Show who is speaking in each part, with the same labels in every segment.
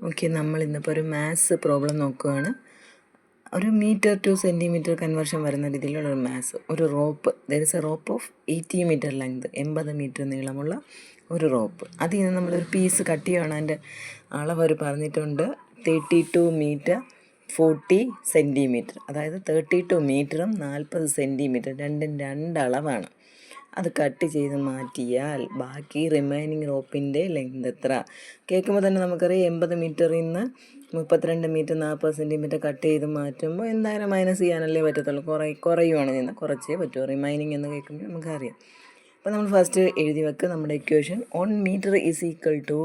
Speaker 1: Okay, നമ്മൾ ഇന്നിപ്പോൾ ഒരു മാത്സ് പ്രോബ്ലം നോക്കുകയാണ്. ഒരു മീറ്റർ ടു സെൻറ്റിമീറ്റർ കൺവേർഷൻ വരുന്ന രീതിയിലുള്ള ഒരു മാത്സ്. ഒരു rope, there is a rope of 80 metre length, 80 metre നീളമുള്ള ഒരു റോപ്പ്. അതിൽ നിന്ന് നമ്മളൊരു പീസ് കട്ട് ചെയ്യുകയാണ്. അതിൻ്റെ അളവ് അവർ പറഞ്ഞിട്ടുണ്ട് 32 മീറ്റർ 40 സെൻറ്റിമീറ്റർ. അതായത് 32 മീറ്ററും 40 സെൻറ്റിമീറ്റർ രണ്ടും രണ്ടളവാണ്. അത് കട്ട് ചെയ്ത് മാറ്റിയാൽ ബാക്കി റിമൈനിങ് റോപ്പിൻ്റെ ലെങ്ത് എത്ര? കേൾക്കുമ്പോൾ തന്നെ നമുക്കറിയാം 80 മീറ്ററിൽ നിന്ന് 32 മീറ്റർ 40 സെൻറ്റിമീറ്റർ കട്ട് ചെയ്ത് മാറ്റുമ്പോൾ എന്തായാലും മൈനസ് ചെയ്യാനല്ലേ പറ്റത്തുള്ളൂ. കുറയുവാണ് ചെയ്യുന്നത്, കുറച്ചേ പറ്റുമോ. റിമൈനിങ് എന്ന് കേൾക്കുമ്പോൾ നമുക്കറിയാം. അപ്പോൾ നമ്മൾ ഫസ്റ്റ് എഴുതി വെക്കുക നമ്മുടെ equation. 1 metre is equal to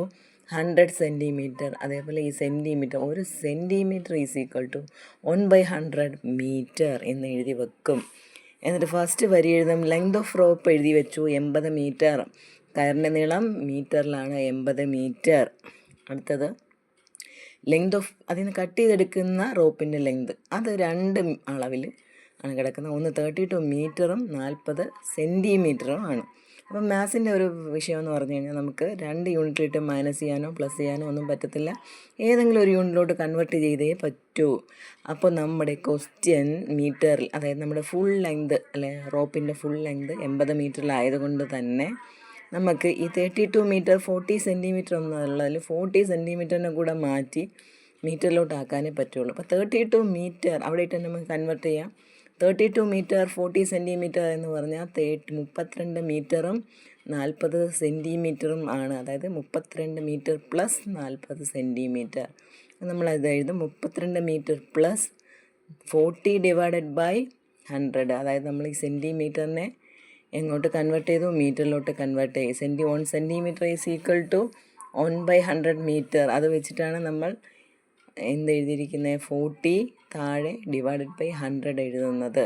Speaker 1: 100 centimetre. അതേപോലെ ഈ സെൻറ്റിമീറ്റർ, ഒരു centimetre is equal to 1/100 metre എന്ന് എഴുതി വെക്കും. എന്നിട്ട് ഫസ്റ്റ് വരി എഴുതും. ലെങ്ത് ഓഫ് റോപ്പ് എഴുതി വെച്ചു 80 മീറ്റർ. കയറിൻ്റെ നീളം മീറ്ററിലാണ് 80 മീറ്റർ. അടുത്തത് ലെങ്ത് ഓഫ്, അതിൽ നിന്ന് കട്ട് ചെയ്തെടുക്കുന്ന റോപ്പിൻ്റെ ലെങ്ത്, അത് രണ്ട് അളവിൽ ആണ് കിടക്കുന്നത്. ഒന്ന് 32 മീറ്ററും 40 സെൻറ്റിമീറ്ററും ആണ്. അപ്പം മാത്സിൻ്റെ ഒരു വിഷയം എന്ന് പറഞ്ഞു കഴിഞ്ഞാൽ നമുക്ക് 2 യൂണിറ്റിലിട്ട് മൈനസ് ചെയ്യാനോ പ്ലസ് ചെയ്യാനോ ഒന്നും പറ്റത്തില്ല. ഏതെങ്കിലും ഒരു യൂണിറ്റിലോട്ട് കൺവേർട്ട് ചെയ്തേ പറ്റൂ. അപ്പോൾ നമ്മുടെ ക്വസ്റ്റ്യൻ മീറ്ററിൽ, അതായത് നമ്മുടെ ഫുൾ ലെങ്ത് അല്ലെ, റോപ്പിൻ്റെ ഫുൾ ലെങ്ത് 80 മീറ്ററിലായതുകൊണ്ട് തന്നെ നമുക്ക് ഈ 32 മീറ്റർ 40 സെൻറ്റിമീറ്റർ എന്നുള്ളതിൽ 40 സെൻറ്റിമീറ്ററിനെ കൂടെ മാറ്റി മീറ്ററിലോട്ടാക്കാനേ പറ്റുള്ളൂ. അപ്പോൾ 32 മീറ്റർ അവിടെ ഇട്ട് നമുക്ക് കൺവേർട്ട് ചെയ്യാം. 32 മീറ്റർ 40 സെൻറ്റിമീറ്റർ എന്ന് പറഞ്ഞാൽ 32 മീറ്ററും 40 സെൻറ്റിമീറ്ററും ആണ്. അതായത് 32 മീറ്റർ പ്ലസ് 40 സെൻറ്റിമീറ്റർ. നമ്മളത് എഴുതും 32 മീറ്റർ പ്ലസ് 40 ഡിവൈഡഡ് ബൈ 100. അതായത് നമ്മൾ ഈ സെൻറ്റിമീറ്ററിനെ എങ്ങോട്ട് കൺവേർട്ട് ചെയ്തു? മീറ്ററിലോട്ട് കൺവേർട്ട് ചെയ്യും. 1 centimetre is equal to 1/100 metre. അത് വെച്ചിട്ടാണ് നമ്മൾ എന്തെഴുതിയിരിക്കുന്നത്? 40 താഴെ ഡിവൈഡഡ് ബൈ 100 എഴുതുന്നത്.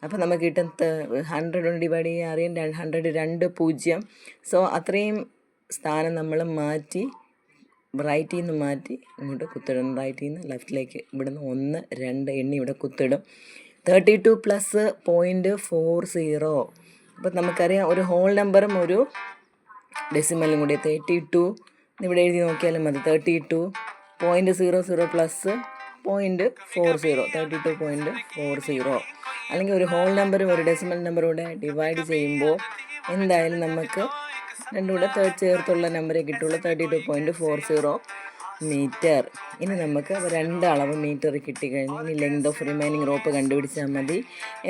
Speaker 1: അപ്പോൾ നമുക്ക് കിട്ടും 100 കൊണ്ട് ഡിവൈഡ് ചെയ്യാൻ അറിയാം. 100 2 0. സോ അത്രയും സ്ഥാനം നമ്മൾ മാറ്റി, റൈറ്റിൽ നിന്ന് മാറ്റി ഇങ്ങോട്ട് കുത്തിടും. റൈറ്റിൽ നിന്ന് ലെഫ്റ്റിലേക്ക് ഇവിടുന്ന് 1 2 എണ്ണി ഇവിടെ കുത്തിടും. 32 പ്ലസ് 0.40. അപ്പോൾ നമുക്കറിയാം ഒരു ഹോൾ നമ്പറും ഒരു ഡെസിമലും കൂടി. 32 ഇവിടെ എഴുതി നോക്കിയാലും മതി. 32.00 പ്ലസ് 0.40, 32.40. അല്ലെങ്കിൽ ഒരു ഹോൾ നമ്പറും ഒരു ഡെസിമൽ നമ്പറും കൂടെ ഡിവൈഡ് ചെയ്യുമ്പോൾ എന്തായാലും നമുക്ക് രണ്ടും കൂടെ ചേർത്തുള്ള നമ്പറേ കിട്ടുള്ളൂ, 32.40 മീറ്റർ. ഇനി നമുക്ക് രണ്ട് അളവ് മീറ്റർ കിട്ടിക്കഴിഞ്ഞു. ഇനി ലെങ്ത് ഓഫ് റിമൈനിങ് റോപ്പ് കണ്ടുപിടിച്ചാൽ മതി.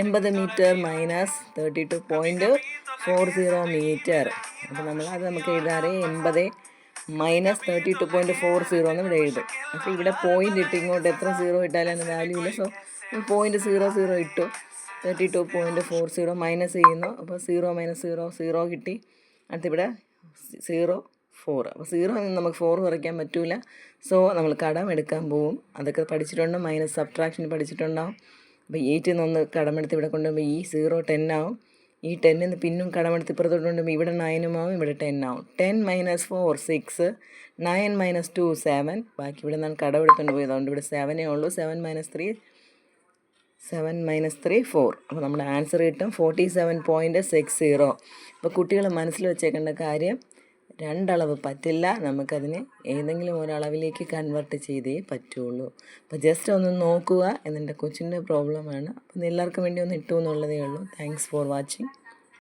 Speaker 1: 80 മീറ്റർ മൈനസ് 32.40 മീറ്റർ. അപ്പോൾ നമുക്ക് എഴുതാറേ 80 മൈനസ് 32.40 എന്ന് ഇവിടെ എഴുതും. അപ്പോൾ ഇവിടെ പോയിൻ്റ് ഇട്ട് ഇങ്ങോട്ട് എത്ര സീറോ ഇട്ടാലും അതിന് വാല്യൂ ഇല്ല. സോ 0.00 ഇട്ടു. 32.40 മൈനസ് ചെയ്യുന്നു. അപ്പോൾ 0 മൈനസ് 0 കിട്ടി. അടുത്തിവിടെ 0 4. അപ്പോൾ 0 നിന്ന് നമുക്ക് 4 കുറയ്ക്കാൻ പറ്റില്ല. സോ നമ്മൾ കടം എടുക്കാൻ പോവും. അതൊക്കെ പഠിച്ചിട്ടുണ്ട്, മൈനസ് സബ്ട്രാക്ഷൻ പഠിച്ചിട്ടുണ്ടാവും. അപ്പോൾ 8 നിന്ന് കടമെടുത്ത് ഇവിടെ കൊണ്ടുപോകുമ്പോൾ ഈ 0 10 ആവും. ഈ 10 നിന്ന് പിന്നും കടമെടുത്ത് ഇപ്പുറത്തോട്ട് കൊണ്ടുപോകുമ്പോൾ ഇവിടെ 9 ആവും, ഇവിടെ 10 ആവും. 10 മൈനസ് 4 6, 9 മൈനസ് 2 7. ബാക്കി ഇവിടെ നിന്നാണ് കടമെടുത്തുകൊണ്ട് പോയത്, അതുകൊണ്ട് ഇവിടെ 7 ഉള്ളൂ. 7 മൈനസ് 3 4. അപ്പോൾ നമ്മുടെ ആൻസർ കിട്ടും 47.60. അപ്പോൾ കുട്ടികൾ മനസ്സിൽ വെച്ചേക്കേണ്ട കാര്യം, രണ്ടളവ് പറ്റില്ല, നമുക്കതിനെ ഏതെങ്കിലും ഒരളവിലേക്ക് കൺവേർട്ട് ചെയ്തേ പറ്റുള്ളൂ. അപ്പോൾ ജസ്റ്റ് ഒന്ന് നോക്കുക. എന്നെൻ്റെ കൊച്ചിൻ്റെ പ്രോബ്ലമാണ്. അപ്പോൾ എല്ലാവർക്കും വേണ്ടി ഒന്ന് ഇട്ടു എന്നുള്ളതേ ഉള്ളൂ. Thanks for watching.